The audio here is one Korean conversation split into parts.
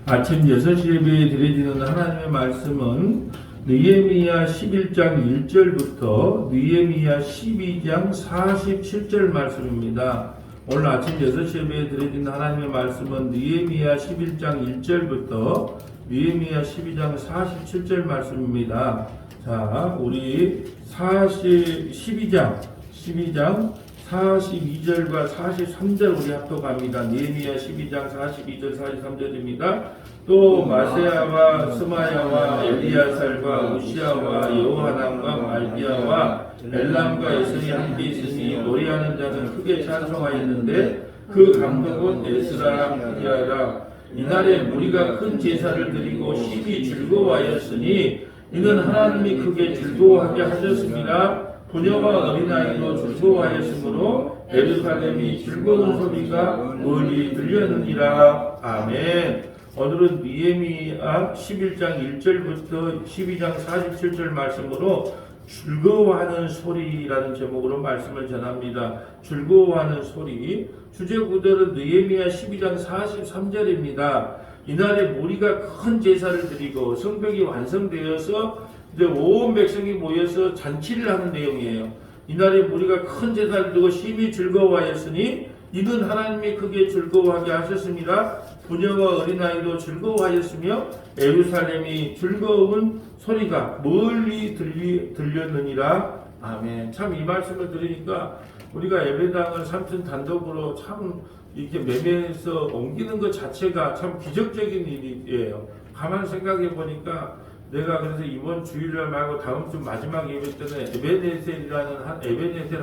아침 6시 예배에 드려지는 하나님의 말씀은 느헤미야 11장 1절부터 느헤미야 12장 47절 말씀입니다. 오늘 아침 6시 예배에 드려지는 하나님의 말씀은 느헤미야 11장 1절부터 느헤미야 12장 47절 말씀입니다. 자, 우리 12장 42절과 43절 우리 합독합니다. 느헤미야 12장 42절 43절입니다. 또 마세야와 스마야와 엘리야살과 우시야와 여호하난과 말기야와 엘람과 에스니 함께 있으니 노래하는 자는 크게 찬송하였는데 그 감독은 에스라 후디야라. 이날에 무리가 큰 제사를 드리고 심히 즐거워하였으니 이는 하나님이 크게 즐거워하게 하셨습니다. 부녀와 어린아이도 즐거워하였으므로 예루살렘이 즐거운 소리가 멀리 들렸느니라. 아멘. 오늘은 느헤미야 11장 1절부터 12장 47절 말씀으로 즐거워하는 소리라는 제목으로 말씀을 전합니다. 즐거워하는 소리. 주제 구절은 느헤미야 12장 43절입니다. 이날에 무리가 큰 제사를 드리고 성벽이 완성되어서 이제 온 백성이 모여서 잔치를 하는 내용이에요. 이날에 무리가 큰 제사를 드리고 심히 즐거워하였으니 이는 하나님이 크게 즐거워하게 하셨습니다. 부녀와 어린아이도 즐거워하였으며 예루살렘이 즐거운 소리가 멀리 들렸느니라. 아멘. 참 이 말씀을 들으니까 우리가 예배당을 삼층 단독으로 참 이렇게 매매해서 옮기는 것 자체가 참 기적적인 일이에요. 가만 생각해 보니까 내가 그래서 이번 주일날 말고 다음 주 마지막 예배 때는 에베네셀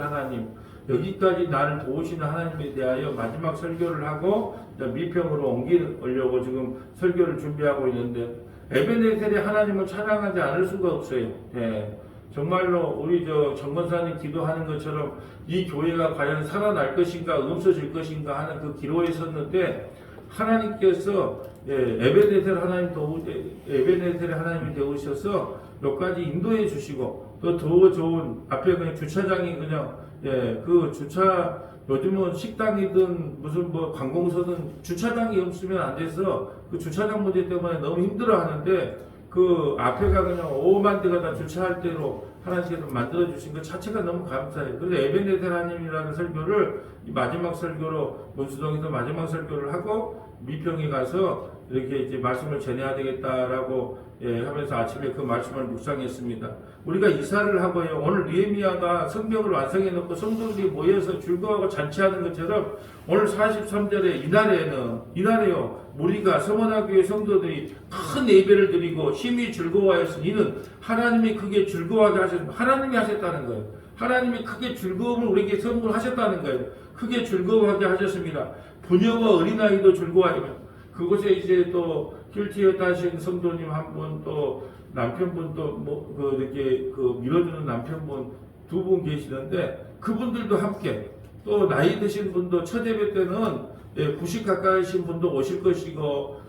하나님, 여기까지 나를 도우시는 하나님에 대하여 마지막 설교를 하고 미평으로 옮기려고 지금 설교를 준비하고 있는데 에베네셀의 하나님을 찬양하지 않을 수가 없어요. 예. 정말로 우리 정건사님 기도하는 것처럼 이 교회가 과연 살아날 것인가 없어질 것인가 하는 그 기로에 섰는데 하나님께서 에베네셀 에베네셀의 하나님이 되오셔서 몇 가지 인도해 주시고 또 더 좋은 앞에 그냥 주차장이 그냥 그 주차 요즘은 식당이든 무슨 뭐 관공서든 주차장이 없으면 안 돼서 그 주차장 문제 때문에 너무 힘들어 하는데 그 앞에가 그냥 오만 대가 다 주차할 대로 하나님께서 만들어 주신 것 자체가 너무 감사해요. 그래서 에베네셀 하나님이라는 설교를 마지막 설교로 문수동에서 마지막 설교를 하고 미평에 가서 이렇게 이제 말씀을 전해야 되겠다라고 하면서 아침에 그 말씀을 묵상했습니다. 우리가 이사를 하고요. 오늘 느헤미야가 성벽을 완성해 놓고 성도들이 모여서 즐거워하고 잔치하는 것처럼 오늘 43절에 이날에요. 우리가 서원학교의 성도들이 큰 예배를 드리고 심히 즐거워하였으니 이는 하나님이 크게 즐거워하게 하셨습니다. 하나님이 하셨다는 거예요. 하나님이 크게 즐거움을 우리에게 선물하셨다는 거예요. 크게 즐거워하게 하셨습니다. 부녀와 어린아이도 즐거워하며 그곳에 이제 또 힐티에 따신 성도님 한 분, 또 남편분 또 이렇게 밀어주는 남편분 두 분 계시는데 그분들도 함께 또 나이 드신 분도 첫 예배 때는 90 가까이신 분도 오실 것이고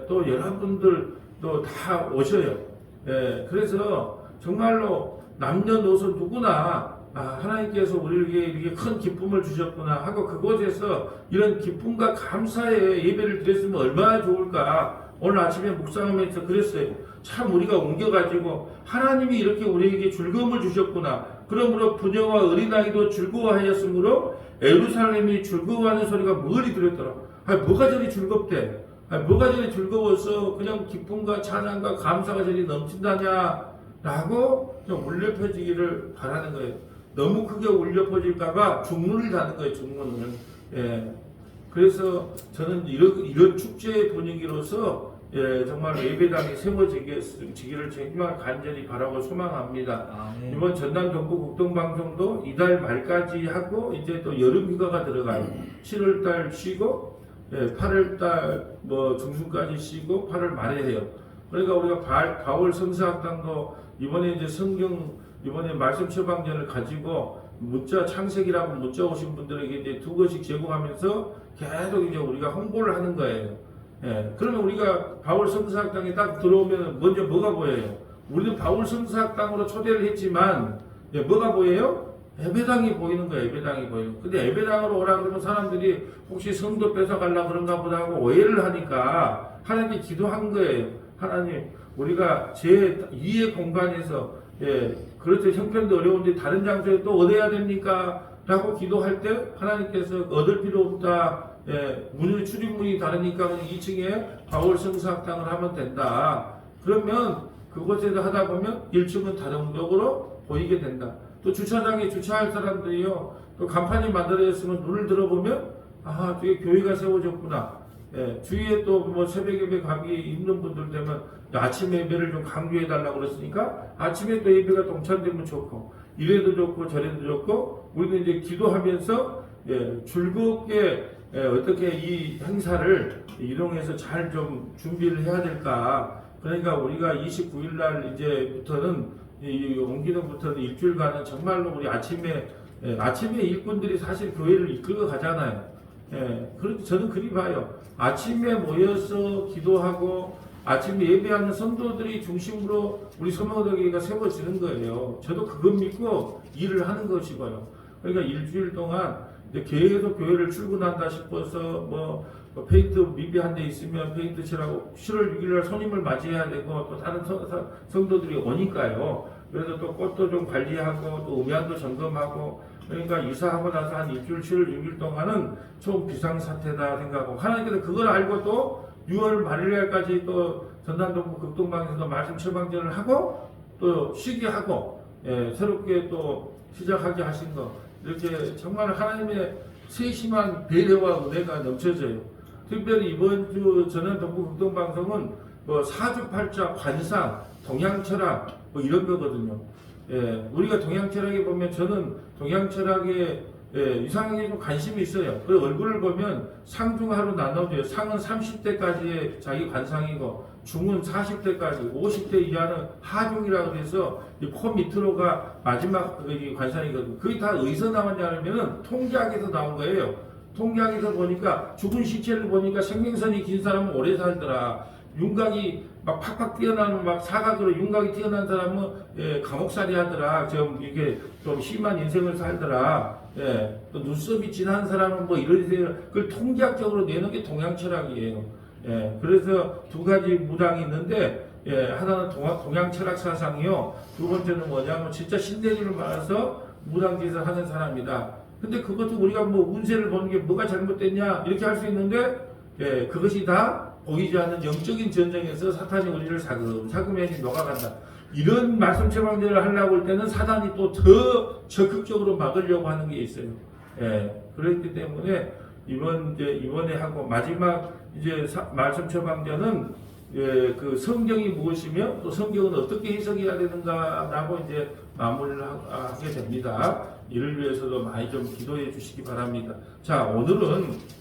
또 여러분들도 다 오셔요. 그래서 정말로 남녀노소 누구나 하나님께서 우리에게 이렇게 큰 기쁨을 주셨구나 하고 그곳에서 이런 기쁨과 감사의 예배를 드렸으면 얼마나 좋을까. 오늘 아침에 묵상하면서 그랬어요. 참 우리가 옮겨가지고 하나님이 이렇게 우리에게 즐거움을 주셨구나. 그러므로 부녀와 어린아이도 즐거워하였으므로 예루살렘이 즐거워하는 소리가 멀리 들렸더라. 뭐가 저리 즐겁대? 뭐가 저리 즐거워서 그냥 기쁨과 찬양과 감사가 저리 넘친다냐? 라고 좀 울려 퍼지기를 바라는 거예요. 너무 크게 울려 퍼질까봐 중문을 닫는 거예요, 중문을. 그래서 저는 이런 축제의 분위기로서 정말 예배당이 세워지기를 정말 간절히 바라고 소망합니다. 이번 전남 동부 국동방송도 이달 말까지 하고 이제 또 여름 휴가가 들어가요. 7월달 쉬고 8월달 중순까지 쉬고 8월 말에 해요. 그러니까 우리가 바울 성사학당도 이번에 이제 이번에 말씀 처방전을 가지고 문자 창세기라고 문자 오신 분들에게 이제 2권씩 제공하면서 계속 이제 우리가 홍보를 하는 거예요. 그러면 우리가 바울 성사학당에 딱 들어오면 먼저 뭐가 보여요? 우리는 바울 성사학당으로 초대를 했지만 뭐가 보여요? 예배당이 보이는 거야, 예배당이 보이는 거. 근데 예배당으로 오라 그러면 사람들이 혹시 성도 뺏어가려고 그런가 보다 하고 오해를 하니까 하나님 기도한 거예요. 하나님, 우리가 제2의 공간에서, 그렇죠. 형편도 어려운데 다른 장소에 또 얻어야 됩니까? 라고 기도할 때 하나님께서 얻을 필요 없다. 문의 출입문이 다르니까 2층에 바울 성사학당을 하면 된다. 그러면 그곳에서 하다 보면 1층은 다중적으로 보이게 된다. 또 주차장에 주차할 사람들이요. 또 간판이 만들어졌으면 눈을 들어보면 아, 저기 교회가 세워졌구나. 주위에 또 뭐 새벽 예배 가기 있는 분들 되면 아침 예배를 좀 강조해 달라고 그랬으니까 아침에 또 예배가 동참되면 좋고 이래도 좋고 저래도 좋고 우리는 이제 기도하면서 즐겁게 어떻게 이 행사를 이동해서 잘 좀 준비를 해야 될까. 그러니까 우리가 29일 날 이제부터는 옮기는부터는 일주일간은 정말로 우리 아침에 일꾼들이 사실 교회를 이끌고 가잖아요. 저는 그리 봐요. 아침에 모여서 기도하고 아침에 예배하는 성도들이 중심으로 우리 소명교회가 세워지는 거예요. 저도 그것 믿고 일을 하는 것이고요. 그러니까 일주일 동안 계속 교회를 출근한다 싶어서 뭐 페인트 미비한 데 있으면 페인트 칠하고 7월 6일날 손님을 맞이해야 되고 또 다른 성도들이 오니까요. 그래서 또 꽃도 좀 관리하고 또 음향도 점검하고 그러니까 이사하고 나서 한 일주일 7월 6일 동안은 좀 비상사태다 생각하고 하나님께서 그걸 알고 또 6월 말일날까지 또 전남동부 극동방에서도 말씀 처방전을 하고 또 쉬게 하고 새롭게 또 시작하게 하신 거 이렇게 정말 하나님의 세심한 배려와 은혜가 넘쳐져요. 특별히 이번 주 전남동부 극동방송은 뭐 사주팔자, 관상, 동양철학 뭐 이런 거거든요. 우리가 동양철학에 보면 저는 동양철학에 이상하게 좀 관심이 있어요. 그 얼굴을 보면 상중하로 나눠져요. 상은 30대까지의 자기 관상이고 중은 40대까지, 50대 이하는 하중이라고 해서 이 코 밑으로가 마지막 관상이거든요. 그게 다 어디서 나왔냐면은 통계학에서 나온 거예요. 통계학에서 보니까 죽은 시체를 보니까 생명선이 긴 사람은 오래 살더라. 윤곽이 막 팍팍 튀어나오는 막 사각으로 윤곽이 튀어나온 사람은 감옥살이 하더라. 이게 좀 심한 인생을 살더라. 또 눈썹이 진한 사람은 뭐 이러세요. 그걸 통계학적으로 내놓은 게 동양철학이에요. 그래서 두 가지 무당이 있는데 하나는 동양철학 사상이요. 두 번째는 뭐냐면 진짜 신내리를 말해서 무당짓을 하는 사람이다. 근데 그것도 우리가 뭐 운세를 보는 게 뭐가 잘못됐냐 이렇게 할 수 있는데 그것이 다 보이지 않는 영적인 전쟁에서 사탄이 우리를 사금사금이 녹아간다. 이런 말씀 처방전을 하려고 할 때는 사단이 또 더 적극적으로 막으려고 하는 게 있어요. 그렇기 때문에 이번에 하고 마지막 말씀 처방전은 그 성경이 무엇이며 또 성경은 어떻게 해석해야 되는가라고 마무리를 하게 됩니다. 이를 위해서도 많이 좀 기도해 주시기 바랍니다. 자, 오늘은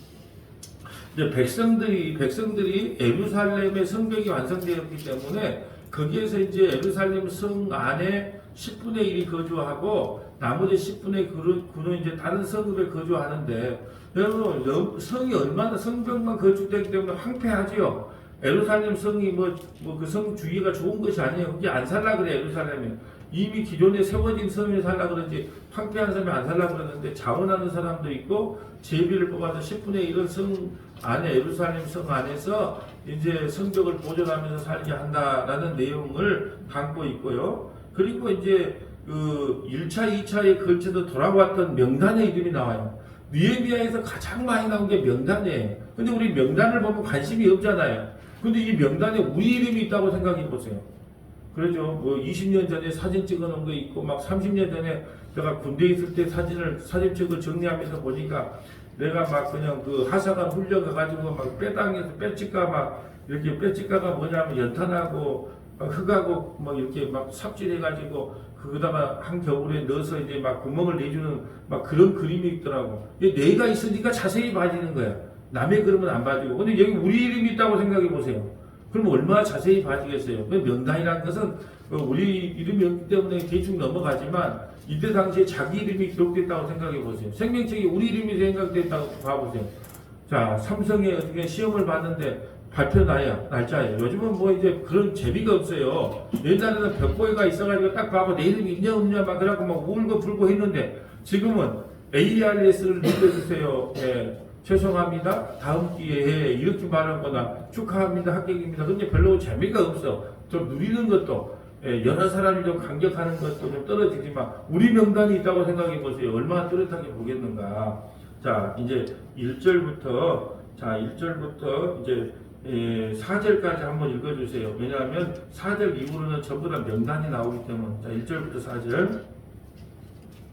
백성들이 예루살렘의 성벽이 완성되었기 때문에 거기에서 예루살렘 성 안에 10분의 1이 거주하고 나머지 10분의 9는 다른 성읍에 거주하는데 여러분 성이 얼마나 성벽만 건축되기 때문에 황폐하지요. 예루살렘 성이 그 성 주위가 좋은 것이 아니에요. 거기 안 살라 그래 예루살렘에. 이미 기존에 세워진 성에 살라 그러지 황폐한 섬에 안 살라 그러는데 자원하는 사람도 있고 제비를 뽑아서 10분의 1은 성 안에 예루살렘 성 안에서 성벽을 보존하면서 살게 한다라는 내용을 담고 있고요. 그리고 그 1차, 2차에 걸쳐서 돌아왔던 명단의 이름이 나와요. 느헤미야에서 가장 많이 나온 게 명단이에요. 근데 우리 명단을 보면 관심이 없잖아요. 근데 이 명단에 우리 이름이 있다고 생각해 보세요. 그러죠. 20년 전에 사진 찍어 놓은 거 있고, 막 30년 전에 내가 군대에 있을 때 사진책을 정리하면서 보니까 내가 막 그냥 그 하사관 훈련가가지고 막 빼당에서 빼찍가가 뭐냐면 연탄하고 흙하고 막 이렇게 막 삽질해가지고 그거다가 한겨울에 넣어서 막 구멍을 내주는 막 그런 그림이 있더라고. 내가 있으니까 자세히 봐지는 거야. 남의 그림은 안 봐지고. 근데 여기 우리 이름이 있다고 생각해 보세요. 그럼 얼마나 자세히 봐지겠어요. 명단이라는 것은 우리 이름이 없기 때문에 대충 넘어가지만 이때 당시에 자기 이름이 기록됐다고 생각해 보세요. 생명책에 우리 이름이 생각됐다고 봐보세요. 자, 삼성에 어떻게 시험을 봤는데 발표 날짜예요. 요즘은 뭐 이제 그런 재미가 없어요. 옛날에는 벽보이가 있어가지고 딱 봐고 내 이름이 있냐 없냐 막 그래갖고 막 울고 불고 했는데 지금은 ARS를 눌러주세요. 예, 죄송합니다. 다음 기회에 이렇게 말하거나 축하합니다. 합격입니다. 근데 별로 재미가 없어. 좀 누리는 것도 예, 여러 사람이 좀 강격하는 것도 좀 떨어지지만 우리 명단이 있다고 생각해 보세요. 얼마나 뚜렷하게 보겠는가. 자, 이제 1절부터 이제 4절까지 한번 읽어주세요. 왜냐하면 4절 이후로는 전부 다 명단이 나오기 때문에. 자, 1절부터 4절.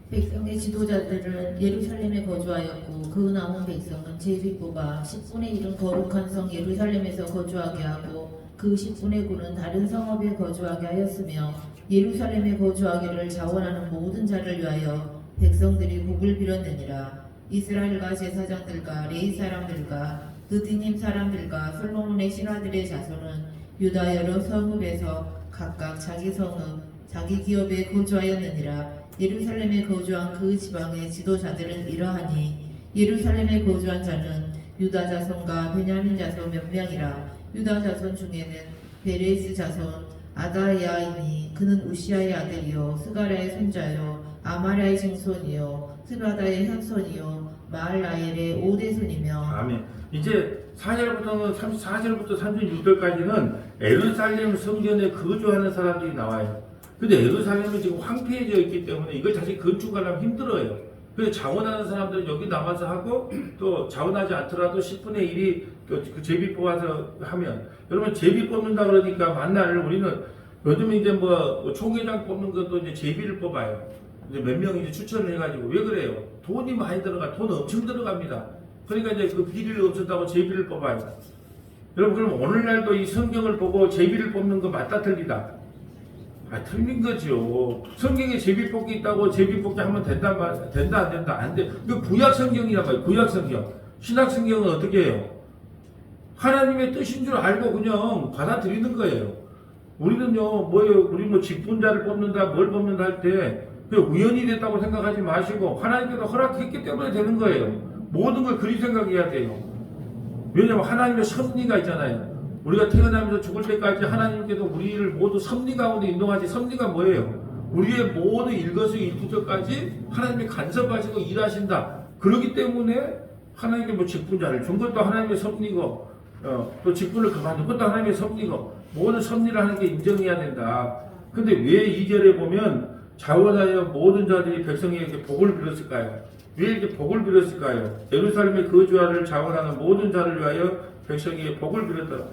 백성의 지도자들은 예루살렘에 거주하였고 그 남은 백성은 제비 뽑아 10분의 1은 거룩한 성 예루살렘에서 거주하게 하고 그 10분의 9는 다른 성읍에 거주하게 하였으며 예루살렘에 거주하기를 자원하는 모든 자를 위하여 백성들이 복을 빌었느니라. 이스라엘과 제사장들과 레위 사람들과 느디님 사람들과 솔로몬의 신하들의 자손은 유다 여러 성읍에서 각각 자기 성읍 자기 기업에 거주하였느니라. 예루살렘에 거주한 그 지방의 지도자들은 이러하니 예루살렘에 거주한 자는 유다 자손과 베냐민 자손 몇 명이라. 유다 자손 중에는 베레스 자손 아다야이니 그는 우시아의 아들이요 스가랴의 손자요 아마랴의 증손이요 스바다의 현손이요 마알라엘의 오대손이며. 아멘. 이제 4절부터 36절까지는 예루살렘 성전에 거주하는 사람들이 나와요. 근데 예루살렘은 지금 황폐해져 있기 때문에 이걸 다시 건축하려면 힘들어요. 그래서 자원하는 사람들은 여기 남아서 하고 또 자원하지 않더라도 10분의 1이 그 제비 뽑아서 하면, 여러분 제비 뽑는다 그러니까 만날 우리는 요즘 이제 뭐 총회장 뽑는 것도 이제 제비를 뽑아요. 이제 몇 명 이제 추천을 해가지고. 왜 그래요? 돈이 많이 돈 엄청 들어갑니다. 그러니까 이제 그 비리를 없앤다고 제비를 뽑아요. 여러분 그럼 오늘날도 이 성경을 보고 제비를 뽑는 거 맞다 틀리다? 틀린 거죠. 성경에 제비 뽑기 있다고 제비 뽑기 하면 된다 안 된다? 안 돼. 이거 구약 성경이란 말이에요. 구약 성경. 신약 성경은 어떻게 해요? 하나님의 뜻인 줄 알고 그냥 받아들이는 거예요. 우리는요, 우리 뭐 직분자를 뽑는다, 뭘 뽑는다 할 때, 우연히 됐다고 생각하지 마시고, 하나님께서 허락했기 때문에 되는 거예요. 모든 걸 그리 생각해야 돼요. 왜냐면 하나님의 섭리가 있잖아요. 우리가 태어나면서 죽을 때까지 하나님께서 우리를 모두 섭리 가운데 인도하지. 섭리가 뭐예요? 우리의 모든 일거수일투족까지 하나님이 간섭하시고 일하신다. 그렇기 때문에 하나님께 뭐 직분자를 준 것도 하나님의 섭리고, 또 직분을 그만둔 것도 하나님의 섭리고, 모든 섭리를 하는 게 인정해야 된다. 근데 왜 2절에 보면 자원하여 모든 자들이 백성에게 복을 빌었을까요? 왜 이렇게 복을 빌었을까요? 예루살렘에 거주하를 자원하는 모든 자를 위하여 백성에게 복을 빌었더라.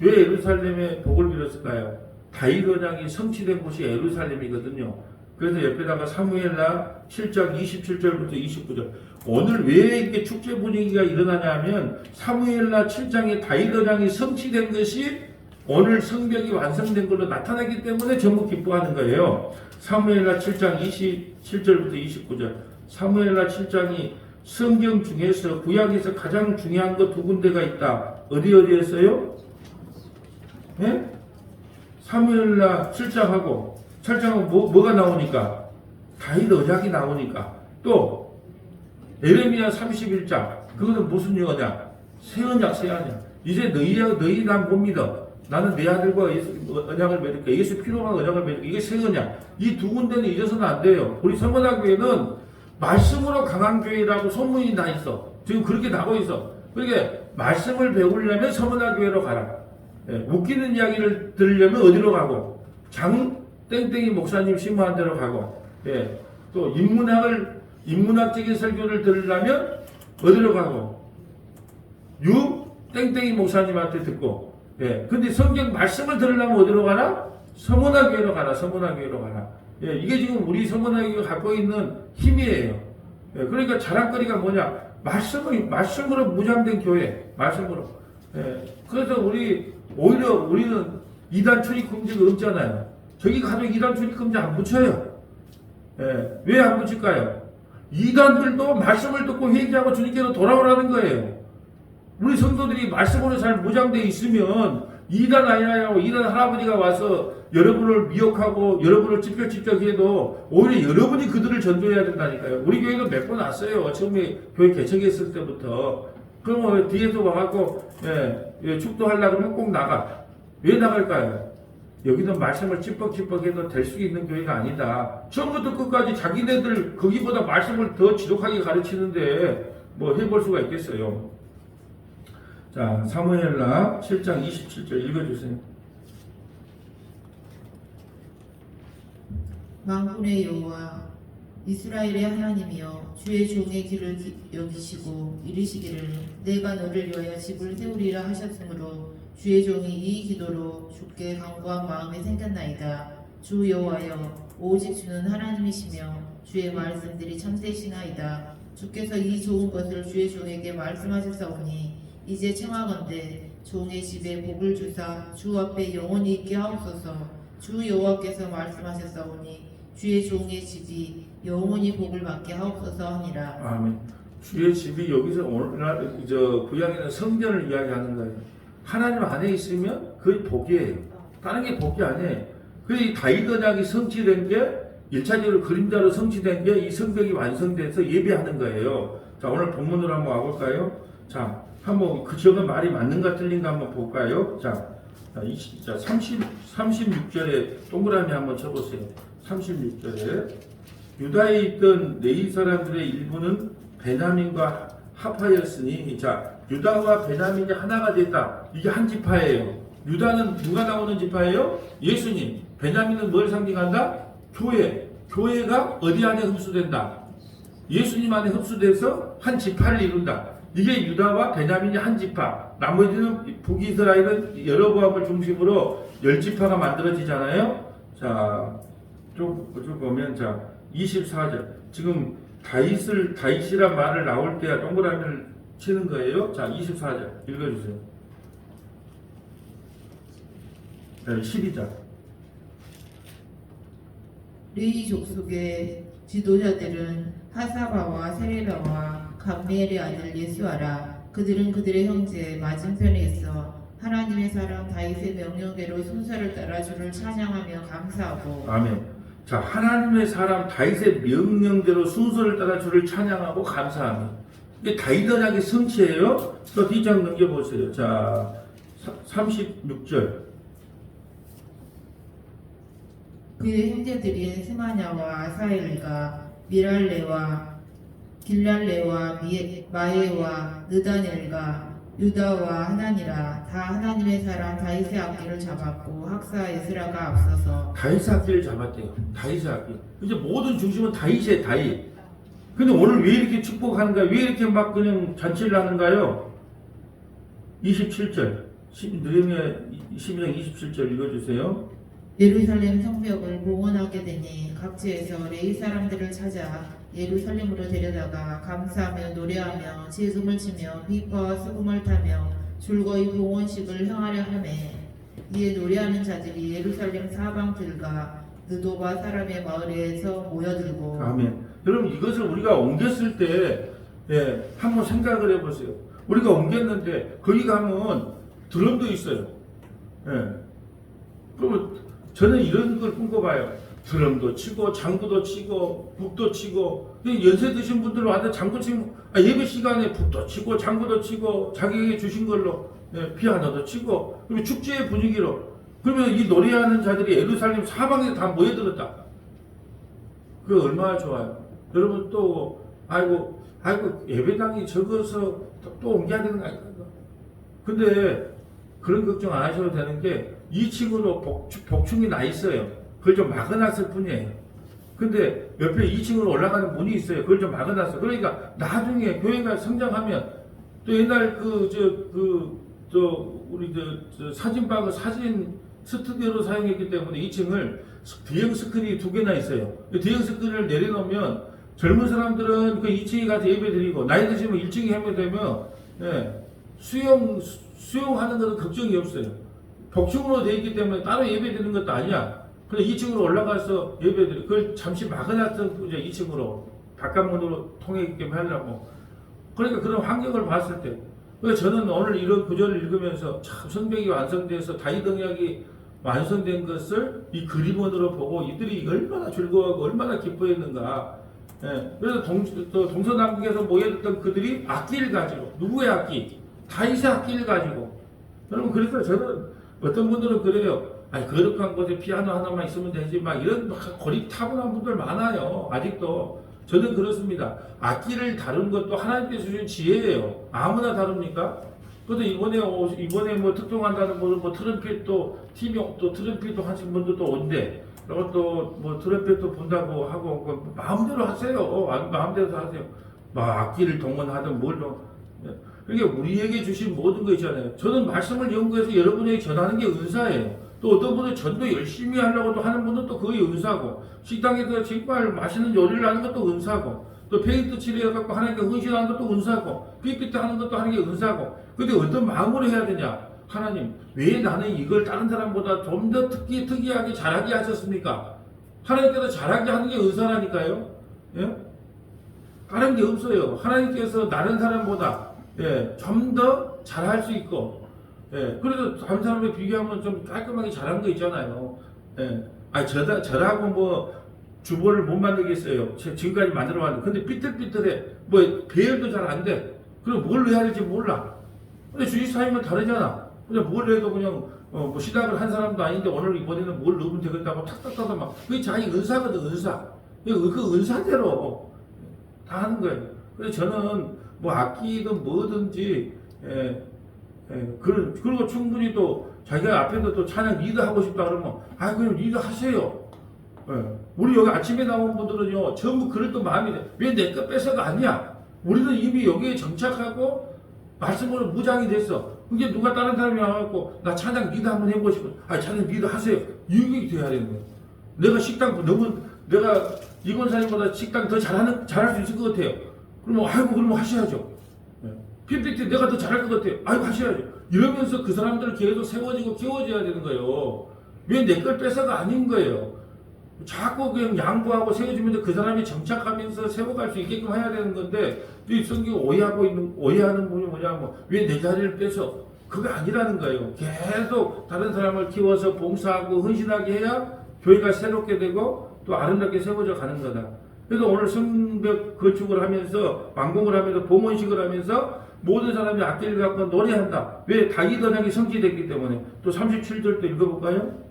왜 예루살렘에 복을 빌었을까요? 다윗 언약이 성취된 곳이 예루살렘이거든요. 그래서 옆에다가 사무엘라 7장 27절부터 29절. 오늘 왜 이렇게 축제 분위기가 일어나냐면 사무엘라 7장에 다윗 언약이 성취된 것이 오늘 성벽이 완성된 걸로 나타나기 때문에 전부 기뻐하는 거예요. 사무엘라 7장 27절부터 29절. 사무엘라 7장이 성경 중에서 구약에서 가장 중요한 거 두 군데가 있다. 어디였어요? 네? 사무엘라 7장하고 7장은 뭐가 나오니까? 다윗 언약이 나오니까. 또 예레미야 31장. 그것은 무슨 언약? 새 언약. 이제 너희 난 못 믿어. 나는 내 아들과 예수 언약을 맺을게. 예수 피로만 언약을 맺을게. 이게 새 언약. 이 두 군데는 잊어서는 안 돼요. 우리 서문화교회는 말씀으로 강한 교회라고 소문이 나 있어. 지금 그렇게 나고 있어. 그러니까 말씀을 배우려면 서문화교회로 가라. 웃기는 이야기를 들으려면 어디로 가고, 장 땡땡이 목사님 심무한 데로 가고, 또 인문학적인 설교를 들으려면 어디로 가고, 유 땡땡이 목사님한테 듣고. 근데 성경 말씀을 들으려면 어디로 가나? 서문화교회로 가라. 서문화교회로 가라. 이게 지금 우리 서문화교회가 갖고 있는 힘이에요. 그러니까 자랑거리가 뭐냐? 말씀으로 무장된 교회, 말씀으로. 그래서 오히려 우리는 이단 출입 금지가 없잖아요. 저기 가도 이단 출입 금지 안 붙여요. 왜 안 붙일까요? 이단들도 말씀을 듣고 회개하고 주님께로 돌아오라는 거예요. 우리 성도들이 말씀으로 잘 무장되어 있으면 이단 아니라고 이단 할아버지가 와서 여러분을 미혹하고 여러분을 찝적해도 오히려 여러분이 그들을 전도해야 된다니까요. 우리 교회도 몇 번 왔어요. 처음에 교회 개척했을 때부터. 그러면 뒤에서 와갖고 축도하려고 그러면 꼭 나가. 왜 나갈까요? 여기는 말씀을 찌뻑찌뻑해도 될 수 있는 교회가 아니다. 처음부터 끝까지 자기네들 거기보다 말씀을 더 지독하게 가르치는데 뭐 해볼 수가 있겠어요. 자, 사무엘라 7장 27절 읽어주세요. 만군의 여호와 이스라엘의 하나님이여 주의 종의 길을 여기시고 이르시기를 내가 너를 위하여 집을 세우리라 하셨으므로 주의 종이 이 기도로 주께 간구한 마음에 생겼나이다. 주 여호와여 오직 주는 하나님이시며 주의 말씀들이 참되시나이다. 주께서 이 좋은 것을 주의 종에게 말씀하셨사오니 이제 청하건대 종의 집에 복을 주사 주 앞에 영원히 있게 하옵소서. 주 여호와께서 말씀하셨사오니 주의 종의 집이 영원히 복을 받게 하옵소서 하니라. 아멘. 주의 집이 여기서 오늘날 구약에는 성전을 이야기하는 거예요. 하나님 안에 있으면 그게 복이에요. 다른 게 복이 아니에요. 그 다윗 언약이 성취된 게 1차적으로 그림자로 성취된 게 이 성벽이 완성돼서 예배하는 거예요. 자, 오늘 본문으로 한번 와볼까요? 자, 한번 그 지역은 말이 맞는가 틀린가 한번 볼까요? 자, 36절에 동그라미 한번 쳐보세요. 36절에 유다에 있던 레위 사람들의 일부는 베냐민과 합하였으니, 자, 유다와 베냐민이 하나가 됐다. 이게 한 지파예요. 유다는 누가 나오는 지파예요? 예수님. 베냐민은 뭘 상징한다? 교회. 교회가 어디 안에 흡수된다? 예수님 안에 흡수돼서 한 지파를 이룬다. 이게 유다와 베냐민이 한 지파. 나머지는 북이스라엘은 여로보암을 중심으로 10지파가 만들어지잖아요. 자, 쭉 보면, 자, 24절. 지금 다윗이란 말을 나올 때야 동그라미를 치는 거예요. 자, 24절 읽어주세요. 네, 12절. 레위 족속의 지도자들은 하사바와 세레바와 감미엘의 아들 예수아라. 그들은 그들의 형제 맞은편에 있어 하나님의 사람 다윗의 명령대로 순서를 따라 주를 찬양하며 감사하고. 아멘. 자, 하나님의 사람 다윗의 명령대로 순서를 따라 주를 찬양하고 감사하며. 이게 다윗 언약의 성취예요. 또 뒤장 넘겨보세요. 자, 36절. 그의 형제들인 스마냐와 아사엘과 미랄레와 길랄레와 마에와 느다넬과 유다와 하나니라. 다 하나님의 사람 다윗의 악기를 잡았고 학사 에스라가 앞서서 다윗의 악기를 잡았대요. 다윗의 악기. 이제 모든 중심은 다윗이에요. 다윗. 근데 오늘 왜 이렇게 축복하는가? 왜 이렇게 막 그냥 잔치를 하는가요? 27절. 느헤미야 12장 27절 읽어주세요. 예루살렘 성벽을 봉헌하게 되니 각지에서 레위 사람들을 찾아 예루살렘으로 데려다가 감사하며 노래하며 제금을 치며 비파와 수금을 타며 줄거이 봉헌식을 행하려 하매 이에 노래하는 자들이 예루살렘 사방들과 느도바 사람의 마을에서 모여들고. 아멘. 여러분, 이것을 우리가 옮겼을 때 한번 생각을 해보세요. 우리가 옮겼는데 거기 가면 드럼도 있어요. 그러면 저는 이런 걸 꿈꿔봐요. 드럼도 치고 장구도 치고 북도 치고, 연세 드신 분들 와서 장구 치고, 예배 시간에 북도 치고 장구도 치고 자기에게 주신 걸로 피아노도 치고, 그리고 축제의 분위기로. 그러면 이 노래하는 자들이 예루살렘 사방에 다 모여들었다. 그게 얼마나 좋아요. 여러분, 또 아이고 예배당이 적어서 또 옮겨야 되는 거 아닌가. 근데 그런 걱정 안 하셔도 되는 게 2층으로 복층이 나 있어요. 그걸 좀 막아놨을 뿐이에요. 근데 옆에 2층으로 올라가는 문이 있어요. 그걸 좀 막아놨어요. 그러니까 나중에 교회가 성장하면 또 옛날 우리 사진박을 사진 스튜디오로 사용했기 때문에 2층을 대형 스크린이 2개나 있어요. 대형 스크린을 내려놓으면 젊은 사람들은 그 2층에 가서 예배 드리고, 나이 드시면 1층에 예배되면 수용하는 것은 걱정이 없어요. 복층으로 되어 있기 때문에 따로 예배 드리는 것도 아니야. 그냥 2층으로 올라가서 예배 드리고, 그걸 잠시 막아놨던 이제 2층으로 바깥문으로 통했기 하려고. 그러니까 그런 환경을 봤을 때, 그래서 저는 오늘 이런 구절을 읽으면서 참 성벽이 완성돼서 다윗 언약이 완성된 것을 이 그림원으로 보고 이들이 얼마나 즐거워하고 얼마나 기뻐했는가. 그래서 동서남북에서 모여있던 그들이 악기를 가지고, 누구의 악기? 다윗의 악기를 가지고 여러분, 그래서 저는 어떤 분들은 그래요. 아니, 거룩한 곳에 피아노 하나만 있으면 되지. 막 이런 고립타분한 분들 많아요. 아직도. 저는 그렇습니다. 악기를 다루는 것도 하나님께서 주신 지혜예요. 아무나 다룹니까? 그래도 이번에 뭐 특종한다는 분은 뭐 트럼펫도, 팀이 또 트럼펫도 하신 분들도 온대. 그리고 또 뭐 트럼펫도 본다고 하고, 그 마음대로 하세요. 마음대로 하세요. 막 악기를 동원하든 그러니까 우리에게 주신 모든 거 있잖아요. 저는 말씀을 연구해서 여러분에게 전하는 게 은사예요. 또 어떤 분은 전도 열심히 하려고 또 하는 분은 또 그게 은사고, 식당에서 정말 맛있는 요리를 하는 것도 은사고, 또 페인트 칠해갖고 하나님께 헌신하는 것도 은사고, 삐삐 하는 것도 하는 게 은사고. 근데 어떤 마음으로 해야 되냐? 하나님, 왜 나는 이걸 다른 사람보다 좀 더 특이하게 잘하게 하셨습니까? 하나님께서 잘하게 하는 게 은사라니까요. 예? 다른 게 없어요. 하나님께서 다른 사람보다 좀 더 잘할 수 있고, 그래서 다른 사람에 비교하면 좀 깔끔하게 잘한 거 있잖아요. 저라고 뭐 주보를 못 만들겠어요. 지금까지 만들어 왔는데, 근데 삐뚤삐뚤해. 뭐 배열도 잘 안 돼. 그럼 뭘 해야 될지 몰라. 근데 주지사님은 다르잖아. 그냥 뭘 해도 그냥 뭐 시작을 한 사람도 아닌데 오늘 이번에는 뭘 넣으면 되겠다고 탁탁탁 막. 그게 자기 은사거든, 은사. 그 은사대로 다 하는 거예요. 그래서 저는 뭐 악기든 뭐든지 그리고 충분히 또 자기가 앞에서 또 찬양 리더 하고 싶다 그러면 그냥 리더 하세요. 우리 여기 아침에 나온 분들은요 전부 그럴 또 마음이 돼. 왜 내 거 뺏어가 아니야? 우리는 이미 여기에 정착하고 말씀으로 무장이 됐어. 그게 누가 다른 사람이 와갖고 나 찬양 리더 한번 해보고 싶어. 찬양 리더 하세요. 이게 돼야 되는 거예요. 내가 이권사님보다 식당 더 잘할 수 있을 것 같아요. 그러면 하셔야죠. PPT 내가 더 잘할 것 같아요. 하셔야죠. 이러면서 그 사람들을 계속 세워지고 키워줘야 되는 거예요. 왜 내 걸 뺏어가 아닌 거예요. 자꾸 그냥 양보하고 세워주면서 그 사람이 정착하면서 세워갈 수 있게끔 해야 되는 건데, 이 성경 오해하는 분이 뭐냐면, 왜 내 자리를 뺏어? 그게 아니라는 거예요. 계속 다른 사람을 키워서 봉사하고 헌신하게 해야 교회가 새롭게 되고 또 아름답게 세워져 가는 거다. 그래서 오늘 성벽 건축을 하면서, 완공을 하면서, 봉헌식을 하면서 모든 사람이 악기를 갖고 노래한다. 왜? 다윗 언약이 성취됐기 때문에. 또 37절도 읽어볼까요?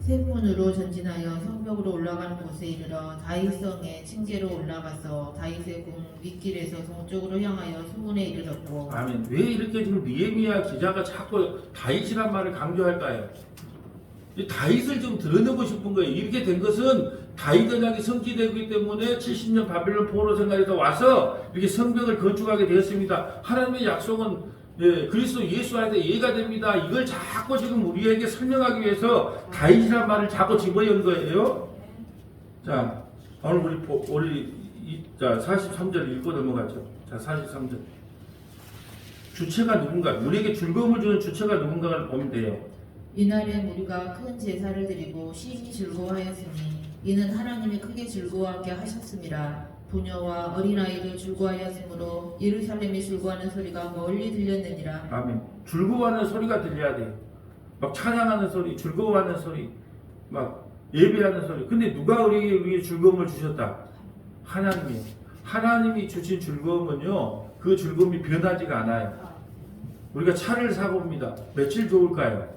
세 번으로 전진하여 성벽으로 올라가는 곳에 이르러 다윗성의 층계로 올라가서 다윗의 궁 윗길에서 동쪽으로 향하여 수문에 이르렀고. 아멘. 왜 이렇게 지금 느헤미야 기자가 자꾸 다윗이란 말을 강조할까요? 이 다윗을 좀 드러내고 싶은 거예요. 이렇게 된 것은 다윗 언약이 성취되기 때문에 70년 바벨론 포로 생활에서 와서 이렇게 성벽을 건축하게 되었습니다. 하나님의 약속은 그리스도 예수 안에서 이해가 됩니다. 이걸 자꾸 지금 우리에게 설명하기 위해서 다윗이란 말을 자꾸 집어연 거예요. 자, 오늘 우리 43절 읽고 넘어가죠. 자, 43절. 주체가 누군가, 우리에게 즐거움을 주는 주체가 누군가를 보면 돼요. 이날엔 우리가 큰 제사를 드리고 심히 즐거워하였으니 이는 하나님이 크게 즐거워하게 하셨습니다. 부녀와 어린아이를 즐거워하였으므로 예루살렘이 즐거워하는 소리가 멀리 들렸느니라. 아멘. 즐거워하는 소리가 들려야 돼요. 막 찬양하는 소리, 즐거워하는 소리, 막 예배하는 소리. 근데 누가 우리에게 즐거움을 주셨다? 하나님이. 하나님이 주신 즐거움은요, 그 즐거움이 변하지가 않아요. 우리가 차를 사봅니다. 며칠 좋을까요?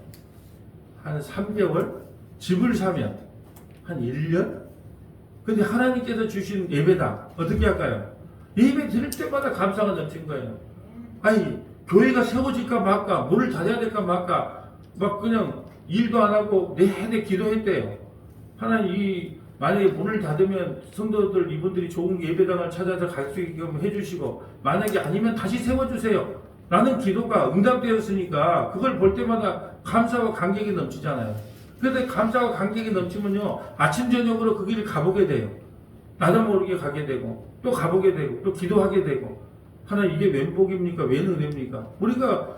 한 3개월? 집을 사면 한 1년? 근데 하나님께서 주신 예배다. 어떻게 할까요? 예배 드릴 때마다 감사가 넘친 거예요. 교회가 세워질까 말까, 문을 닫아야 될까 말까, 막 그냥 일도 안 하고 내내 기도했대요. 하나님, 만약에 문을 닫으면 성도들, 이분들이 좋은 예배당을 찾아서 갈 수 있게끔 해주시고, 만약에 아니면 다시 세워주세요. 라는 기도가 응답되었으니까, 그걸 볼 때마다 감사와 감격이 넘치잖아요. 그런데 감사와 감격이 넘치면요, 아침 저녁으로 그 길을 가보게 돼요. 나도 모르게 가게 되고 또 가보게 되고 또 기도하게 되고. 하나님, 이게 웬 복입니까? 웬 은혜입니까? 우리가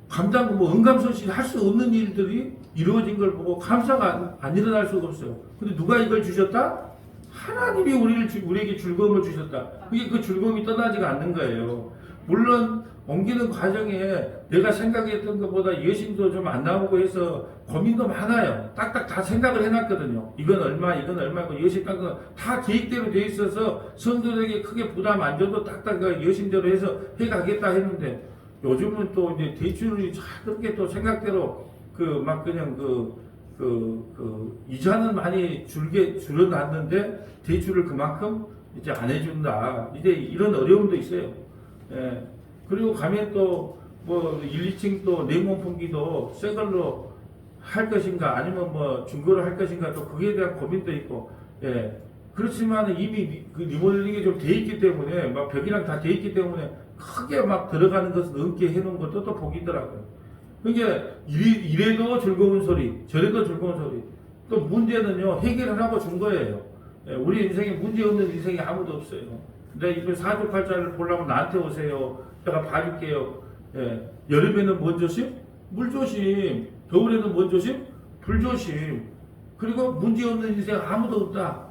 은감손실 할 수 없는 일들이 이루어진 걸 보고 감사가 안 일어날 수가 없어요. 근데 누가 이걸 주셨다? 하나님이 우리에게 즐거움을 주셨다. 그게 그 즐거움이 떠나지가 않는 거예요. 물론 옮기는 과정에 내가 생각했던 것보다 예심도 좀 안 나오고 해서 고민도 많아요. 딱딱 다 생각을 해놨거든요. 이건 얼마고 예심 다 계획대로 돼 있어서 성도들에게 크게 부담 안 줘도 딱딱 예심대로 해서 해가겠다 했는데, 요즘은 또 이제 대출이 그렇게 또 생각대로 그 막 그냥 이자는 많이 줄어났는데 대출을 그만큼 이제 안 해준다. 이제 이런 어려움도 있어요. 예. 그리고 가면 또 뭐 1, 2층 또 냉온풍기도 새 걸로 할 것인가 아니면 뭐 중고로 할 것인가 또 그에 대한 고민도 있고. 예. 그렇지만 이미 그 리모델링이 좀 돼 있기 때문에 막 벽이랑 다 돼 있기 때문에 크게 막 들어가는 것을 넘게 해놓은 것도 또 복이더라고요. 그러니까 이래도 즐거운 소리, 저래도 즐거운 소리. 또 문제는요 해결을 하고 준 거예요. 예, 우리 인생에 문제 없는 인생이 아무도 없어요. 근데 이번 사주팔자를 보려면 나한테 오세요. 내가 봐줄게요. 예, 여름에는 뭔 조심? 물 조심. 겨울에는 뭔 조심? 불 조심. 그리고 문제 없는 인생 아무도 없다.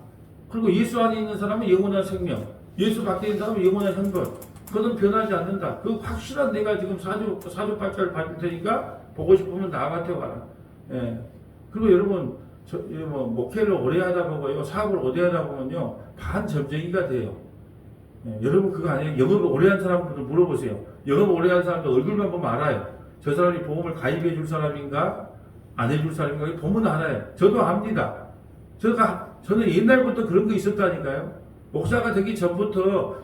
그리고 예수 안에 있는 사람은 영원한 생명. 예수 밖에 있는 사람은 영원한 형벌. 그것은 변하지 않는다. 그 확실한 내가 지금 사주팔자를 봐줄 테니까 보고 싶으면 나한테 와라. 예. 그리고 여러분, 뭐 목회를 오래 하다 보고요, 사업을 오래 하다 보면요, 반점쟁이가 돼요. 예. 여러분 그거 아니에요. 영업을 오래 한 사람들 물어보세요. 영업을 오래 한 사람들 얼굴만 보면 알아요. 저 사람이 보험을 가입해 줄 사람인가, 안 해줄 사람인가, 보면 알아요. 저도 압니다. 저는 옛날부터 그런 거 있었다니까요. 목사가 되기 전부터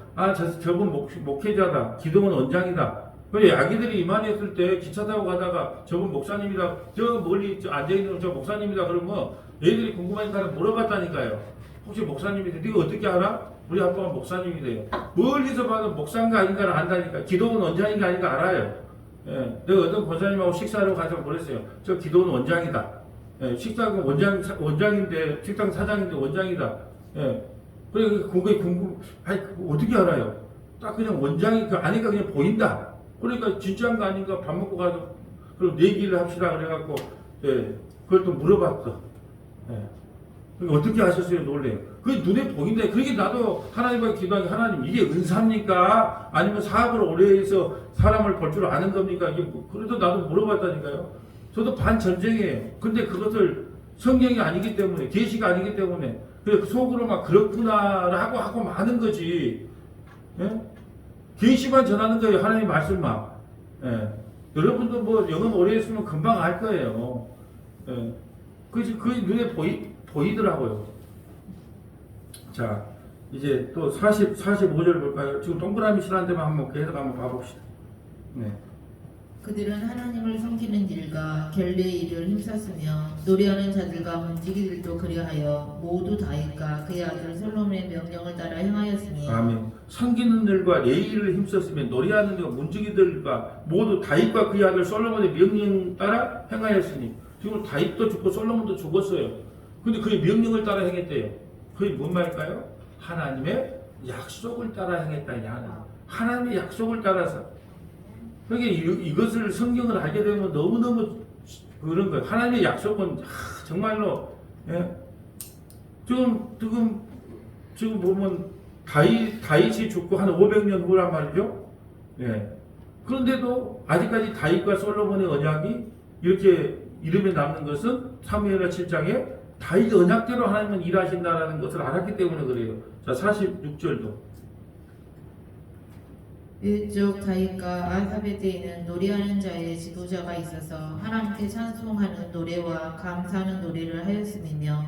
저분 목회자다. 기도원 원장이다. 그래 아기들이 이만했을 때 기차 타고 가다가 저분 목사님이다. 저 멀리 앉아있는 저 목사님이다. 그러면 애들이 궁금하니까 물어봤다니까요. 혹시 목사님이세요? 네가 어떻게 알아? 우리 아빠가 목사님이래요. 멀리서 봐도 목사인가 아닌가를 안다니까. 기도원 원장인가 아닌가 알아요. 예, 내가 어떤 권사님하고 식사하러 가서 그랬어요. 저 기도원 원장이다. 예, 식당 원장인데 식당 사장인데 원장이다. 예. 그래 그게 아니 어떻게 알아요? 딱 그냥 원장이 아니까 그냥 보인다. 그러니까 진짜인가 아닌가 밥 먹고 가서 그럼 내기를 합시다 그래갖고 예, 그걸 또 물어봤어. 예. 그러니까 어떻게 하셨어요? 놀래요. 그게 눈에 보인다. 그러게 나도 하나님과 기도하는 하나님 이게 은사입니까? 아니면 사업을 오래 해서 사람을 볼 줄 아는 겁니까? 이게 그래도 나도 물어봤다니까요. 저도 반전쟁이에요. 근데 그것을 성경이 아니기 때문에 계시가 아니기 때문에 그래 속으로 막 그렇구나 하고 많은 거지. 예? 계시만 전하는 거예요. 하나님 말씀만. 예. 여러분도 뭐 영업 오래 했으면 금방 알 거예요. 예. 그 눈에 보이더라고요. 자, 이제 또 45절 볼까요? 지금 동그라미 칠한 데만 한번 계속 한번 봐봅시다. 네. 그들은 하나님을 섬기는 일과 결례의 일을 힘썼으며 노래하는 자들과 문지기들도 그리하여 모두 다윗과 그의 아들 솔로몬의 명령을 따라 행하였으니 아멘. 섬기는 일과 예의를 힘썼으며 노래하는 일과 문지기들과 모두 다윗과 그의 아들 솔로몬의 명령 따라 행하였으니 지금 다윗도 죽고 솔로몬도 죽었어요. 근데 그의 명령을 따라 행했대요. 그게 뭔 말일까요? 하나님의 약속을 따라 행했다. 하나님의 약속을 따라서. 그러니까 이것을 성경을 알게 되면 너무너무 그런 거예요. 하나님의 약속은 정말로 예? 지금 보면 다윗이 죽고 한 500년 후란 말이죠. 예. 그런데도 아직까지 다윗과 솔로몬의 언약이 이렇게 이름에 남는 것은 사무엘하 7장에 다윗 언약대로 하나님은 일하신다라는 것을 알았기 때문에 그래요. 자, 46절도. 이쪽 다윗과 아삽의 때에는 노래하는 자의 지도자가 있어서 하나님께 찬송하는 노래와 감사하는 노래를 하였으며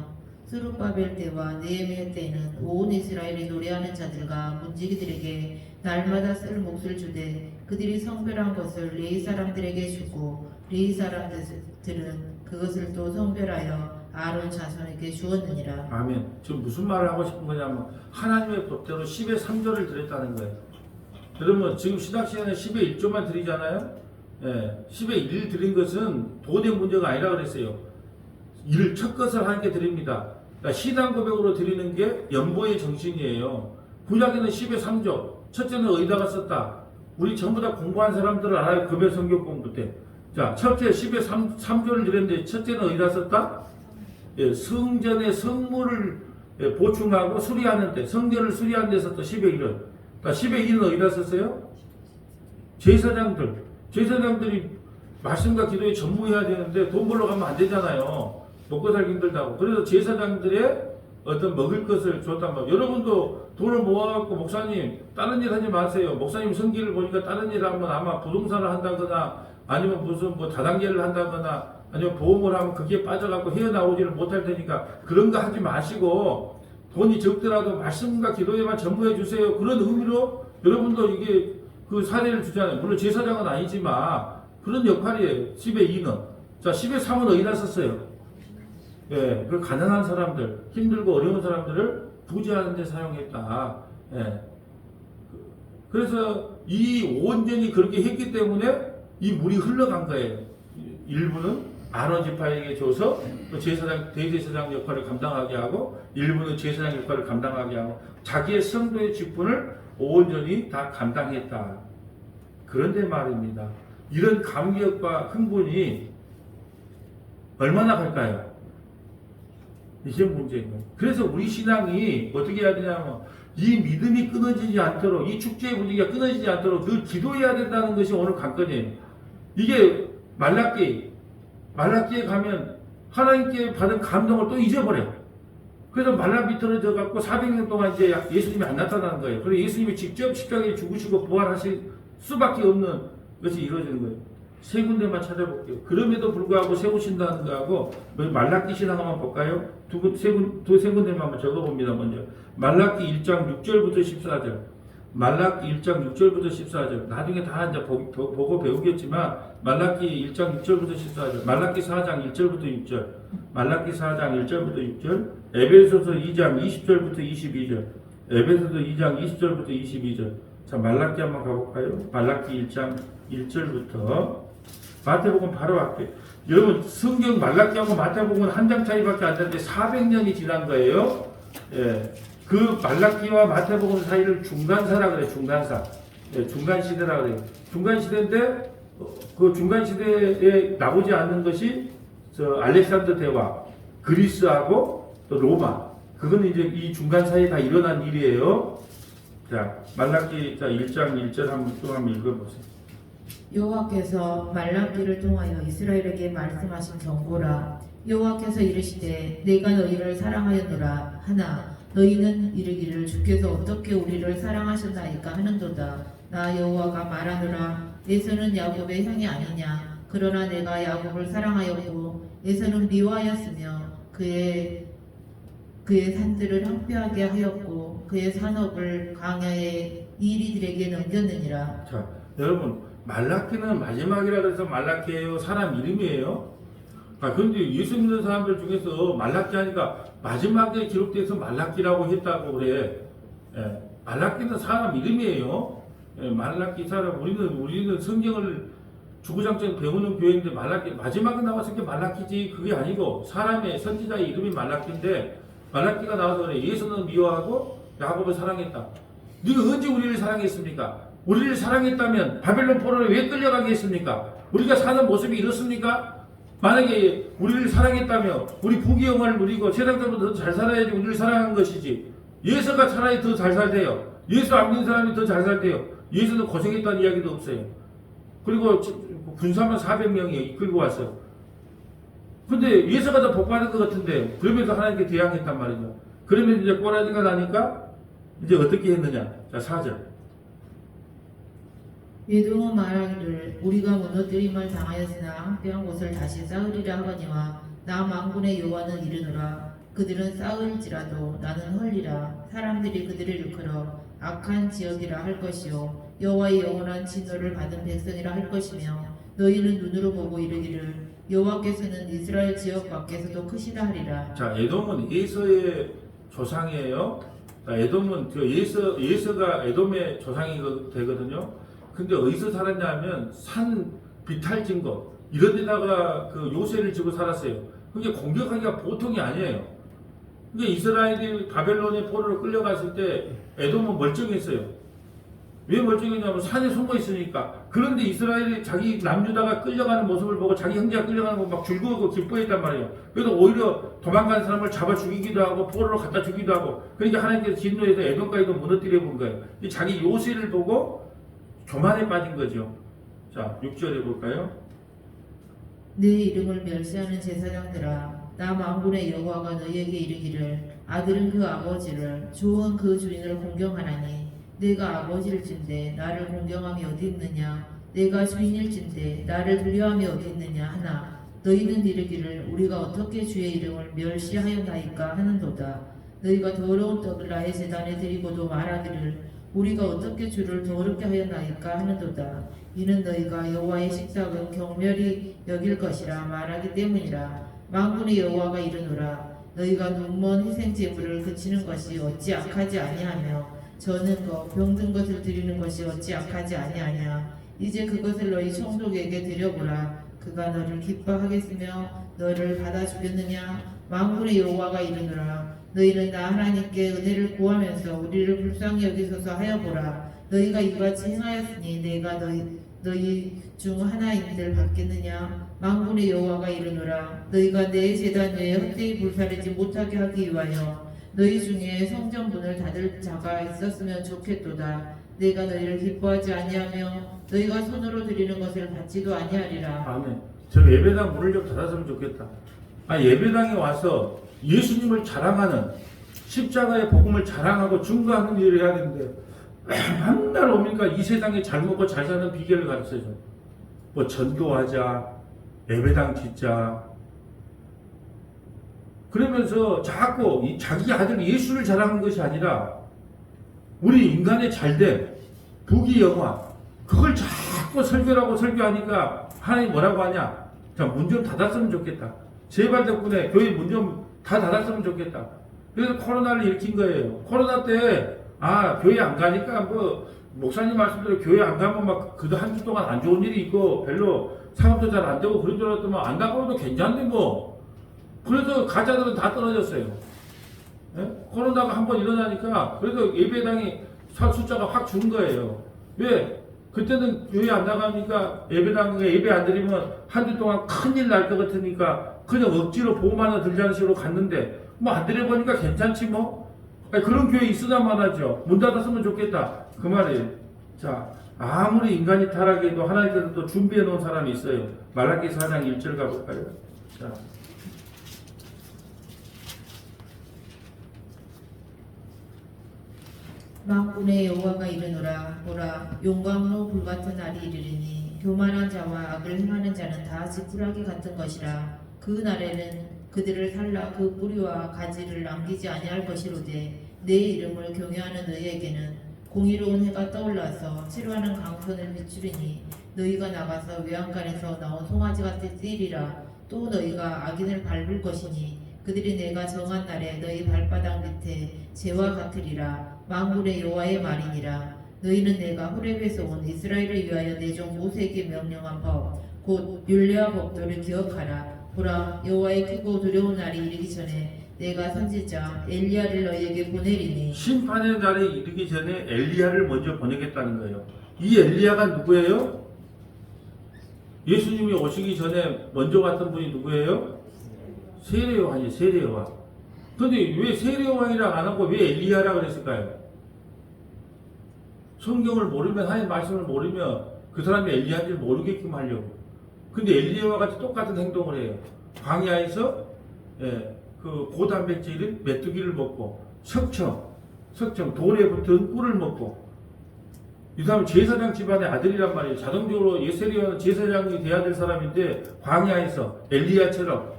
스룹바벨 때와 느헤미야 때에는 온 이스라엘이 노래하는 자들과 문지기들에게 날마다 쓸 몫을 주되 그들이 성별한 것을 레위 사람들에게 주고 레위 사람들은 그것을 또 성별하여 아론 자손에게 주었느니라. 아멘. 지금 무슨 말을 하고 싶은 거냐면 하나님의 법대로 10의 3조를 드렸다는 거예요. 그러면 지금 신학 시간에 10의 1조만 드리잖아요. 예, 10의 1 드린 것은 도된 문제가 아니라 그랬어요. 첫 것을 하나님께 드립니다. 그러니까 신앙 고백으로 드리는 게 연보의 정신이에요. 구약에는 10의 3조. 첫째는 어디다가 썼다. 우리 전부 다 공부한 사람들은 알아요. 금요 성경 공부 때. 자, 첫째 10의 3조를 드렸는데 첫째는 어디다 썼다? 예, 성전의 성물을 보충하고 수리하는 데, 성전을 수리하는 데 썼다. 10의 1은. 그러니까 10의 1은 어디다 썼어요? 제사장들이 말씀과 기도에 전무해야 되는데 돈 벌러 가면 안 되잖아요. 먹고 살기 힘들다고. 그래서 제사장들의 어떤 먹을 것을 줬단 말이에요. 여러분도 돈을 모아갖고 목사님 다른 일 하지 마세요. 목사님 성기를 보니까 다른 일 하면 아마 부동산을 한다거나 아니면 무슨 뭐 다단계를 한다거나 아니면 보험을 하면 그게 빠져갖고 헤어나오지를 못할 테니까 그런 거 하지 마시고 돈이 적더라도 말씀과 기도에만 전부해 주세요. 그런 의미로 여러분도 이게 그 사례를 주잖아요. 물론 제사장은 아니지만 그런 역할이에요. 10의 2는. 자, 10의 3은 어디다 썼어요? 예, 그 가난한 사람들, 힘들고 어려운 사람들을 부지하는 데 사용했다. 예. 그래서 이 온전히 그렇게 했기 때문에 이 물이 흘러간 거예요. 일부는 아론 지파에게 줘서 또 제사장, 대제사장 역할을 감당하게 하고 일부는 제사장 역할을 감당하게 하고 자기의 성도의 직분을 온전히 다 감당했다. 그런데 말입니다. 이런 감격과 흥분이 얼마나 갈까요? 이게 문제예요. 그래서 우리 신앙이 어떻게 해야 되냐면 이 믿음이 끊어지지 않도록 이 축제의 분위기가 끊어지지 않도록 늘 기도해야 된다는 것이 오늘 관건이에요. 이게 말라기에 가면 하나님께 받은 감동을 또 잊어버려요. 그래서 말라 비틀어져 갖고 400년 동안 이제 예수님이 안 나타나는 거예요. 그래서 예수님이 직접 십자가에 죽으시고 부활하실 수밖에 없는 것이 이루어지는 거예요. 세 군데만 찾아볼게요. 그럼에도 불구하고 세우신다는 거하고 말라기 신앙 한번 볼까요? 세 군데만 한번 적어봅니다. 먼저 말라기 1장 6절부터 14절. 말라기 1장 6절부터 14절. 나중에 다 이제 보고 배우겠지만 말라기 1장 6절부터 14절. 말라기 4장 1절부터 6절. 말라기 4장 1절부터 6절. 에베소서 2장 20절부터 22절. 에베소서 2장 20절부터 22절. 자, 말라기 한번 가볼까요? 말라기 1장 1절부터 마태복음 바로 앞에. 여러분 성경 말라기하고 마태복음은 한 장 차이밖에 안 되는데 400년이 지난 거예요. 예. 그 말라기와 마태복음 사이를 중간사라 그래요. 중간사. 예, 중간 시대라 그래요. 중간 시대인데 그 중간 시대에 나오지 않는 것이 저 알렉산더 대왕, 그리스하고 또 로마. 그거는 이제 이 중간 사이에 다 일어난 일이에요. 자, 말라기 1장 1절 한번 읽어보세요. 여호와께서 말라기를 통하여 이스라엘에게 말씀하신 정보라. 여호와께서 이르시되 내가 너희를 사랑하였노라 하나 너희는 이르기를 주께서 어떻게 우리를 사랑하셨나이까 하는도다. 나 여호와가 말하노라. 에서는 야곱의 형이 아니냐. 그러나 내가 야곱을 사랑하였고 에서는 미워하였으며 그의 산들을 황폐하게 하였고 그의 산업을 광야의 이리들에게 넘겼느니라. 자, 여러분 말라기는 마지막이라 그래서 말라기예요. 사람 이름이에요. 그런데 예수 믿는 사람들 중에서 말라기 하니까 마지막에 기록돼서 말라기라고 했다고 그래. 예, 말라기는 사람 이름이에요. 예, 말라기 사람 우리는 성경을 주구장창 배우는 교회인데 말라기 마지막에 나왔을 게 말라기지 그게 아니고 사람의 선지자의 이름이 말라기인데 말라기가 나와서 그래. 예수는 미워하고 야곱을 사랑했다. 네가 언제 우리를 사랑했습니까? 우리를 사랑했다면 바벨론 포로에 왜 끌려가게 했습니까? 우리가 사는 모습이 이렇습니까? 만약에 우리를 사랑했다면 우리 부귀영화를 누리고 세상 사람보다 더 잘 살아야지 우리를 사랑한 것이지. 예수가 차라리 더 잘 살대요. 예수 안 믿는 사람이 더 잘 살대요. 예수는 고생했다는 이야기도 없어요. 그리고 군사만 400명이 이끌고 왔어요. 근데 예수가 더 복받을 것 같은데 그러면서 하나님께 대항했단 말이죠. 그러면 이제 꼬라지가 나니까 이제 어떻게 했느냐. 자, 4절. 에돔은 말하기를 우리가 무너뜨림을 당하였으나 황폐한 곳을 다시 쌓으리라 하거니와 나 만군의 여호와는 이르노라. 그들은 쌓을지라도 나는 헐리라. 사람들이 그들을 일컬어 악한 지역이라 할 것이요 여호와의 영원한 진노를 받은 백성이라 할 것이며 너희는 눈으로 보고 이르기를 여호와께서는 이스라엘 지역 밖에서도 크시다 하리라. 자, 에돔은 예서의 조상이에요. 자, 에돔은 예서가 에돔의 조상이 되거든요. 근데 어디서 살았냐면 산 비탈진 것 이런 데다가 그 요새를 지고 살았어요. 그게 공격하기가 보통이 아니에요. 그게 이스라엘이 바벨론의 포로로 끌려갔을 때 에돔은 멀쩡했어요. 왜 멀쩡했냐면 산에 숨어 있으니까. 그런데 이스라엘이 자기 남유다가 끌려가는 모습을 보고 자기 형제가 끌려가는 거 막 즐거워하고 기뻐했단 말이에요. 그래서 오히려 도망간 사람을 잡아 죽이기도 하고 포로로 갖다 주기도 하고. 그러니까 하나님께서 진노해서 에돔까지도 무너뜨려 본 거예요. 자기 요새를 보고 교만에 빠진 거죠. 자, 6절에 볼까요? 내 이름을 멸시하는 제사장들아 나 만군의 여호와가 너희에게 이르기를 아들은 그 아버지를 주은 그 주인을 공경하나니 내가 아버지일진데 나를 공경함이 어디 있느냐 내가 주인일진데 나를 두려움이 어디 있느냐 하나 너희는 이르기를 우리가 어떻게 주의 이름을 멸시하였나이까 하는도다. 너희가 더러운 떡을 나의 제단에 드리고도 말하기를 우리가 어떻게 주를 더럽게 하였나이까 하는도다. 이는 너희가 여호와의 식탁은 경멸히 여길 것이라 말하기 때문이라. 만군의 여호와가 이르노라. 너희가 눈먼 희생 제물을 그치는 것이 어찌 악하지 아니하며 저는 것 병든 것을 드리는 것이 어찌 악하지 아니하냐. 이제 그것을 너희 총독에게 드려보라. 그가 너를 기뻐하겠으며 너를 받아주겠느냐. 만군의 여호와가 이르노라. 너희는 나 하나님께 은혜를 구하면서 우리를 불쌍히 여기소서 하여보라. 너희가 이같이 행하였으니 내가 너희 중 하나인들 받겠느냐. 만군의 여호와가 이르노라. 너희가 내 제단 위에 헛되이 불사르지 못하게 하기 위하여 너희 중에 성전문을 닫을 자가 있었으면 좋겠도다. 내가 너희를 기뻐하지 아니하며 너희가 손으로 드리는 것을 받지도 아니하리라. 아멘. 저 예배당 문을 좀 닫았으면 좋겠다. 예배당에 와서 예수님을 자랑하는 십자가의 복음을 자랑하고 증거하는 일을 해야 되는데 맨날 오니까 이 세상에 잘 먹고 잘 사는 비결을 가르쳐줘. 뭐 전도하자, 예배당 짓자. 그러면서 자꾸 자기 아들 예수를 자랑하는 것이 아니라 우리 인간의 잘됨, 부귀 영화 그걸 자꾸 설교라고 설교하니까 하나님 뭐라고 하냐? 자, 문 좀 닫았으면 좋겠다. 제발 덕분에 교회 문 좀 다 닫았으면 좋겠다. 그래서 코로나를 일으킨 거예요. 코로나 때 교회 안 가니까 목사님 말씀대로 교회 안 가면 막 그도 한 주 동안 안 좋은 일이 있고 별로 사업도 잘 안 되고 그런 줄 알았더만 안 가고도 괜찮네 뭐. 그래서 가자들은 다 떨어졌어요. 예? 코로나가 한번 일어나니까 그래서 예배당이 숫자가 확 준 거예요. 왜? 그때는 교회 안 나가니까 예배당에 예배 안 드리면 한 주 동안 큰일 날 것 같으니까 그냥 억지로 보험 하나 들자는 식으로 갔는데 뭐 안 드려보니까 괜찮지 뭐. 그런 교회 있으나 말하죠. 문 닫았으면 좋겠다. 그 말이에요. 자, 아무리 인간이 타락해도 하나님께서 또 준비해 놓은 사람이 있어요. 말라기 4장 1절 가볼까요? 자. 만군의 여호와가 이르노라. 보라, 용광로 불같은 날이 이르리니 교만한 자와 악을 행하는 자는 다 지푸라기 같은 것이라. 그 날에는 그들을 살라 그 뿌리와 가지를 남기지 아니할 것이로되 내 이름을 경외하는 너희에게는 공의로운 해가 떠올라서 치료하는 강선을 비추리니 너희가 나가서 외양간에서 나온 송아지 같이 뛰리라. 또 너희가 악인을 밟을 것이니 그들이 내가 정한 날에 너희 발바닥 밑에 재와 같으리라. 만군의 여호와의 말이니라. 너희는 내가 호렙에서 온 이스라엘을 위하여 내 종 모세에게 명령한 법 곧 율례와 법도를 기억하라. 보라, 여호와의 크고 두려운 날이 이르기 전에 내가 선지자 엘리야를 너희에게 보내리니. 심판의 날이 이르기 전에 엘리야를 먼저 보내겠다는 거예요. 이 엘리야가 누구예요? 예수님이 오시기 전에 먼저 갔던 분이 누구예요? 세례요한이 세례요한. 근데 왜 세례요한이라고 안 하고 왜 엘리야라고 그랬을까요? 성경을 모르면, 하나님 말씀을 모르면 그 사람이 엘리야인지 모르게끔 하려고. 근데 엘리야와 같이 똑같은 행동을 해요. 광야에서 그 고단백질인 메뚜기를 먹고 석청 돌에 붙은 꿀을 먹고. 이 사람은 제사장 집안의 아들이란 말이에요. 자동적으로 예세리와는 제사장이 돼야 될 사람인데 광야에서 엘리야처럼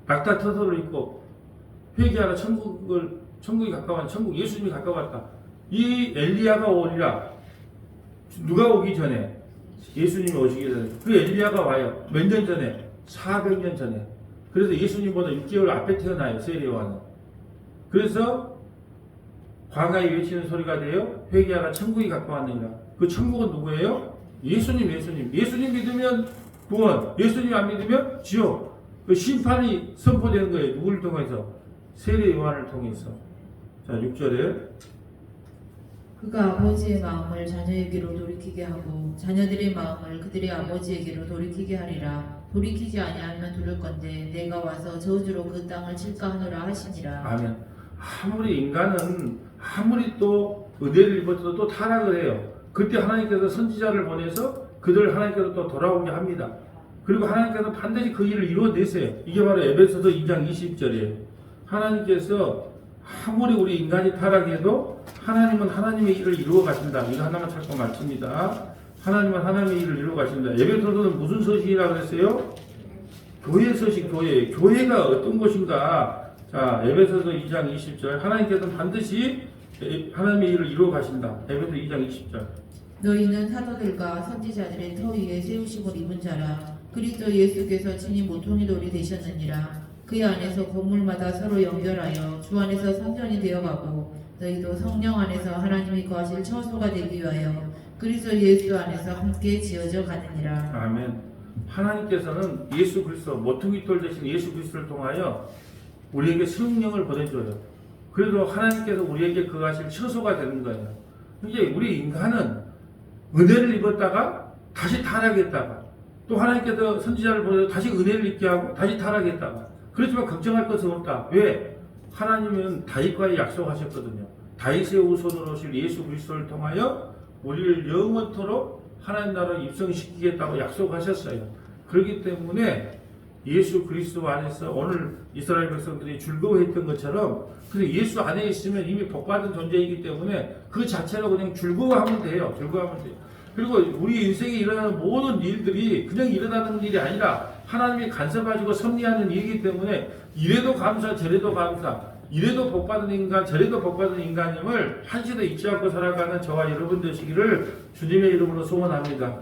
낙타터서를 입고 회개하라. 천국이 가까운 천국 예수님이 가까웠다. 이 엘리야가 오리라. 누가 오기 전에? 예수님이 오시기 전에. 그 엘리야가 와요. 몇 년 전에? 400년 전에. 그래서 예수님보다 6개월 앞에 태어나요. 세례요한은. 그래서 광야에 외치는 소리가 돼요. 회개하라. 천국이 가까웠느니라. 그 천국은 누구예요? 예수님 믿으면 구원, 예수님 안 믿으면 지옥. 그 심판이 선포되는 거예요. 누구를 통해서? 세례요한을 통해서. 자, 6절에 그가 아버지의 마음을 자녀에게로 돌이키게 하고 자녀들의 마음을 그들의 아버지에게로 돌이키게 하리라. 돌이키지 아니하면 두를 건데 내가 와서 저주로 그 땅을 칠까 하노라 하시니라. 아멘. 아무리 인간은 아무리 또 은혜를 입어도 또 타락을 해요. 그때 하나님께서 선지자를 보내서 그들을 하나님께서 또 돌아오게 합니다. 그리고 하나님께서 반드시 그 일을 이루어내세요. 이게 바로 에베소서 2장 20절이에요. 하나님께서 아무리 우리 인간이 타락해도 하나님은 하나님의 일을 이루어 가신다. 이거 하나만 찾고 마칩니다. 하나님은 하나님의 일을 이루어 가신다. 에베소서는 무슨 서신이라고 했어요? 교회 서신, 교회. 교회가 어떤 것인가? 자, 에베소서 2장 20절. 하나님께서는 반드시 하나님의 일을 이루어 가신다. 에베소 2장 20절. 너희는 사도들과 선지자들의 터 위에 세우심을 입은 자라. 그리스도 예수께서 친히 모퉁이 돌이 되셨느니라. 그 안에서 건물마다 서로 연결하여 주 안에서 성전이 되어가고 너희도 성령 안에서 하나님이 거하실 처소가 되기 위하여 그리스도 예수 안에서 함께 지어져 가느니라. 아멘. 하나님께서는 예수 그리스도, 모퉁이 돌 대신 예수 그리스도를 통하여 우리에게 성령을 보내줘요. 그래도 하나님께서 우리에게 거하실 처소가 되는 거예요. 이제 우리 인간은 은혜를 입었다가 다시 타락했다가 또 하나님께서 선지자를 보내서 다시 은혜를 입게 하고 다시 타락했다가, 그렇지만 걱정할 것은 없다. 왜? 하나님은 다윗과의 약속하셨거든요. 다윗의 후손으로 오실 예수 그리스도를 통하여 우리를 영원토록 하나님 나라로 입성시키겠다고 약속하셨어요. 그렇기 때문에 예수 그리스도 안에서 오늘 이스라엘 백성들이 즐거워했던 것처럼, 그래서 예수 안에 있으면 이미 복받은 존재이기 때문에 그 자체로 그냥 즐거워하면 돼요. 즐거워하면 돼요. 그리고 우리 인생에 일어나는 모든 일들이 그냥 일어나는 일이 아니라 하나님이 간섭하시고 섭리하는 일이기 때문에 이래도 감사 저래도 감사, 이래도 복받은 인간 저래도 복받은 인간임을 한시도 잊지 않고 살아가는 저와 여러분 되시기를 주님의 이름으로 소원합니다.